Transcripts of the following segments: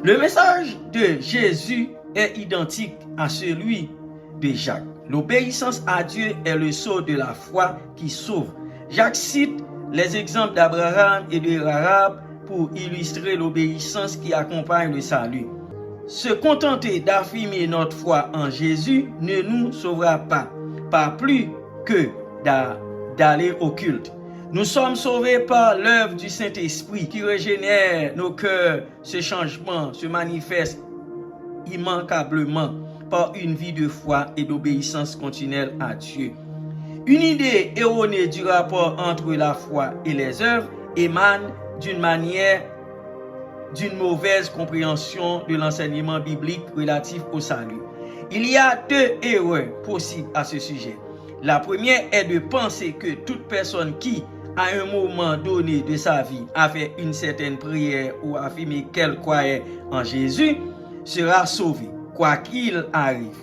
Le message de Jésus est identique à celui de Jacques. L'obéissance à Dieu est le sceau de la foi qui sauve. Jacques cite les exemples d'Abraham et de Rahab pour illustrer l'obéissance qui accompagne le salut. Se contenter d'affirmer notre foi en Jésus ne nous sauvera pas plus que d'aller au culte. Nous sommes sauvés par l'œuvre du Saint-Esprit qui régénère nos cœurs. Ce changement se manifeste immanquablement par une vie de foi et d'obéissance continuelle à Dieu. Une idée erronée du rapport entre la foi et les œuvres émane d'une mauvaise compréhension de l'enseignement biblique relatif au salut. Il y a deux erreurs possibles à ce sujet. La première est de penser que toute personne qui, à un moment donné de sa vie, a fait une certaine prière ou affirmé qu'elle croyait en Jésus, sera sauvée, quoi qu'il arrive.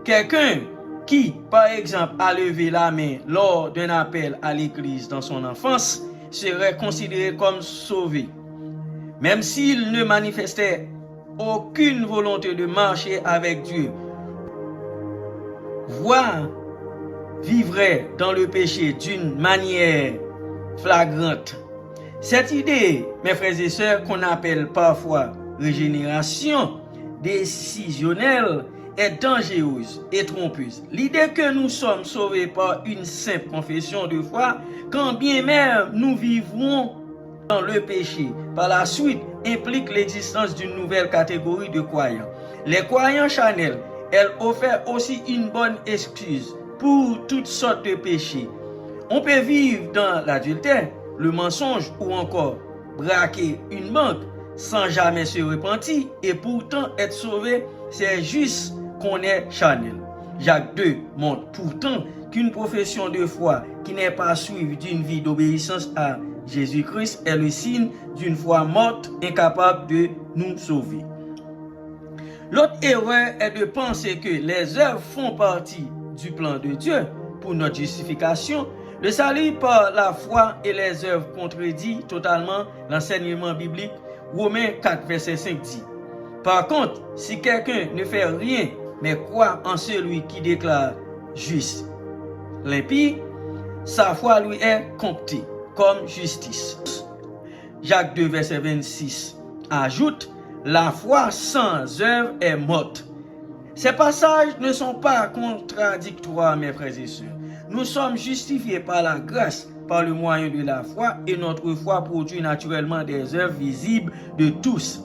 Quelqu'un qui, par exemple, a levé la main lors d'un appel à l'église dans son enfance, serait considéré comme sauvé, même s'il ne manifestait aucune volonté de marcher avec Dieu, voire vivrait dans le péché d'une manière flagrante. Cette idée, mes frères et sœurs, qu'on appelle parfois régénération décisionnelle, est dangereuse et trompeuse. L'idée que nous sommes sauvés par une simple confession de foi, quand bien même nous vivrons dans le péché, par la suite implique l'existence d'une nouvelle catégorie de croyants. Les croyants charnels, elles offrent aussi une bonne excuse pour toutes sortes de péchés. On peut vivre dans l'adultère, le mensonge ou encore braquer une banque sans jamais se repentir et pourtant être sauvé. C'est juste qu'on est charnel. Jacques 2 montre pourtant qu'une profession de foi qui n'est pas suivie d'une vie d'obéissance à Jésus-Christ est le signe d'une foi morte, incapable de nous sauver. L'autre erreur est de penser que les œuvres font partie du plan de Dieu pour notre justification. Le salut par la foi et les œuvres contredit totalement l'enseignement biblique. Romains 4, verset 5 dit: par contre, si quelqu'un ne fait rien, mais croit en celui qui déclare juste l'impie, sa foi lui est comptée comme justice. Jacques 2, verset 26 ajoute: la foi sans œuvre est morte. Ces passages ne sont pas contradictoires, mes frères et sœurs. Nous sommes justifiés par la grâce, par le moyen de la foi, et notre foi produit naturellement des œuvres visibles de tous.